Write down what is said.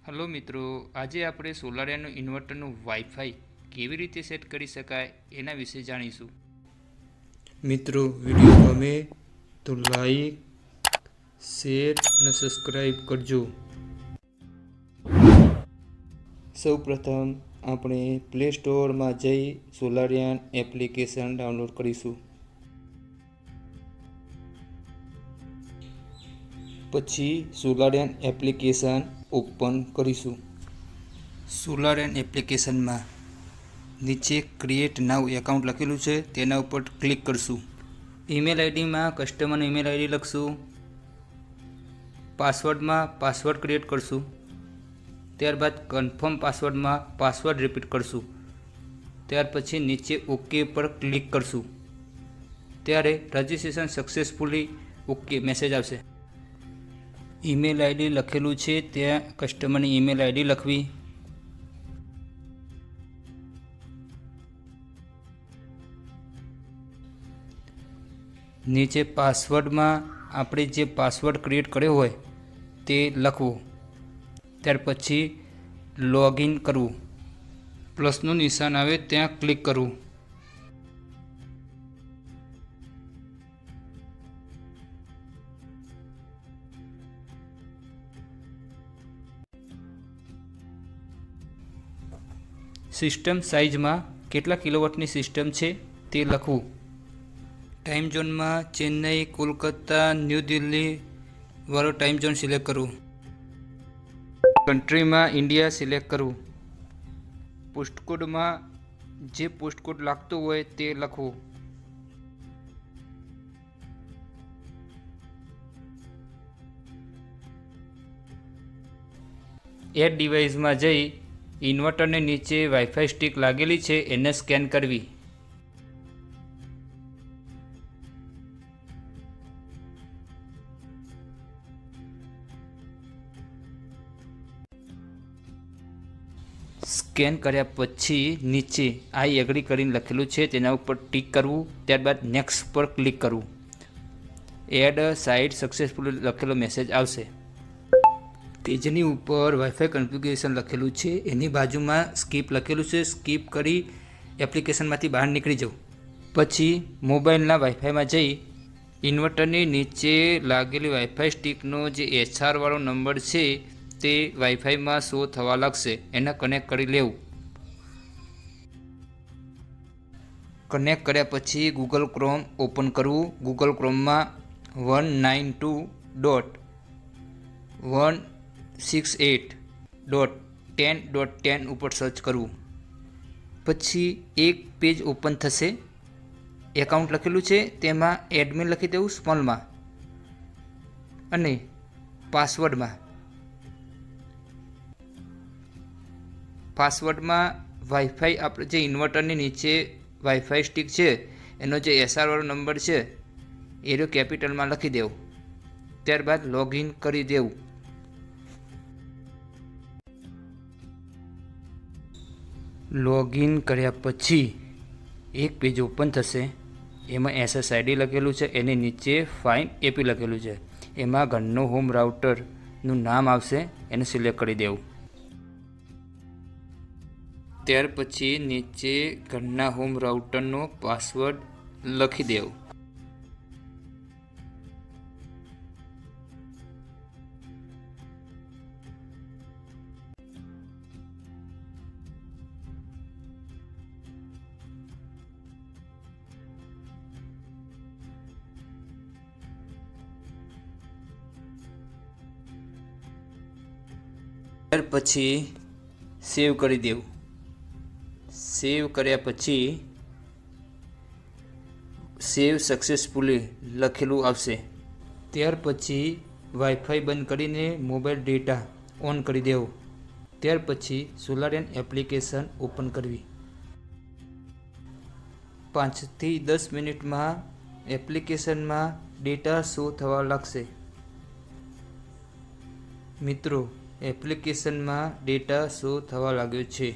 Hello મિત્રો, આજે આપણે સોલારિયાનું ઇન્વર્ટરનું વાઈફાઈ કેવી રીતે સેટ કરી શકાય એના વિશે જાણીશું. મિત્રો, વિડીયો ગમે તો લાઈક, શેર અને સબસ્ક્રાઈબ કરજો. સૌપ્રથમ આપણે પ્લે સ્ટોરમાં જઈ સોલારિયન એપ્લિકેશન ડાઉનલોડ કરીશું. પછી સોલારિયન એપ્લિકેશન ઓપન કરીશું. સોલારિયન એપ્લિકેશનમાં નીચે ક્રિએટ નાઉ એકાઉન્ટ લખેલું છે તેના ઉપર ક્લિક કરશું. ઈમેલ આઈડીમાં કસ્ટમરનું ઈમેલ આઈડી લખશું. પાસવર્ડમાં પાસવર્ડ ક્રિએટ કરશું. ત્યારબાદ કન્ફર્મ પાસવર્ડમાં પાસવર્ડ રિપીટ કરશું. ત્યાર પછી નીચે ઓકે પર ક્લિક કરશું. ત્યારે રજિસ્ટ્રેશન સક્સેસફુલી ઓકે મેસેજ આવશે. ઈમેલ આઈડી લખેલું છે ત્યાં કસ્ટમરની ઈમેલ આઈડી લખવી. નીચે પાસવર્ડમાં આપણે જે પાસવર્ડ ક્રિએટ કર્યો હોય તે લખવો. ત્યાર પછી લોગિન કરવું. પ્લસનું નિશાન આવે ત્યાં ક્લિક કરવું. સિસ્ટમ સાઇઝમાં કેટલા કિલોવોટની સિસ્ટમ છે તે લખવું. ટાઈમ ઝોનમાં ચેન્નઈ, કોલકાતા, ન્યૂ દિલ્હી વાળો ટાઈમ ઝોન સિલેક્ટ કરવું. કન્ટ્રીમાં ઇન્ડિયા સિલેક્ટ કરવું. પોસ્ટકોડમાં જે પોસ્ટકોડ લાગતો હોય તે લખવું. એડ ડિવાઇસમાં જઈ ઇન્વર્ટરને નીચે વાઈફાઈ સ્ટિક લાગેલી છે એને સ્કેન કરવી. સ્કેન કર્યા પછી નીચે આઈ એગ્રી કરીને લખેલું છે તેના ઉપર ટિક કરવું. ત્યારબાદ નેક્સ્ટ પર ક્લિક કરવું. એડ સાઇટ સક્સેસફુલ લખેલો મેસેજ આવશે. પેજની ઉપર વાઈફાઈ કન્ફિગ્યુરેશન લખેલું છે એની બાજુમાં સ્કીપ લખેલું છે. સ્કીપ કરી એપ્લિકેશનમાંથી બહાર નીકળી જવું. પછી મોબાઈલના વાઈફાઈમાં જઈ ઇન્વર્ટરની નીચે લાગેલી વાઈફાઈ સ્ટિકનો જે HR વાળો નંબર છે તે વાઈફાઈમાં શો થવા લાગશે. એને કનેક્ટ કરી લેવું. કનેક્ટ કર્યા પછી ગૂગલ ક્રોમ ઓપન કરવું. ગૂગલ ક્રોમમાં 192.168.10.10 ઉપર સર્ચ કરવું. પછી એક પેજ ઓપન થશે. એકાઉન્ટ લખેલું છે તેમાં એડમિન લખી દેવું સ્મોલમાં અને પાસવર્ડમાં વાઈફાઈ આપણે જે ઇન્વર્ટરની નીચે વાઈફાઈ સ્ટિક છે એનો જે SR વાળો નંબર છે એ કેપિટલમાં લખી દેવું. ત્યારબાદ લોગિન કરી દેવું. લોગિન કર્યા પછી એક પેજ ઓપન થશે. એમાં SSID લખેલું છે એની નીચે ફાઇન્ડ AP લખેલું છે. એમાં ઘરનું હોમ રાઉટરનું નામ આવશે એને સિલેક્ટ કરી દેવું. ત્યાર પછી નીચે ઘરના હોમ રાઉટરનો પાસવર્ડ લખી દેવું. ત્યાર પછી સેવ કરી દેવું. સેવ કર્યા પછી સેવ સક્સેસફુલી લખેલું આવશે. ત્યાર પછી વાઈફાઈ બંધ કરીને મોબાઈલ ડેટા ઓન કરી દેવો. ત્યાર પછી સોલારિયન એપ્લિકેશન ઓપન કરવી. 5 થી 10 મિનિટમાં એપ્લિકેશનમાં ડેટા શો થવા લાગશે. મિત્રો, એપ્લિકેશનમાં ડેટા શો થવા લાગ્યો છે.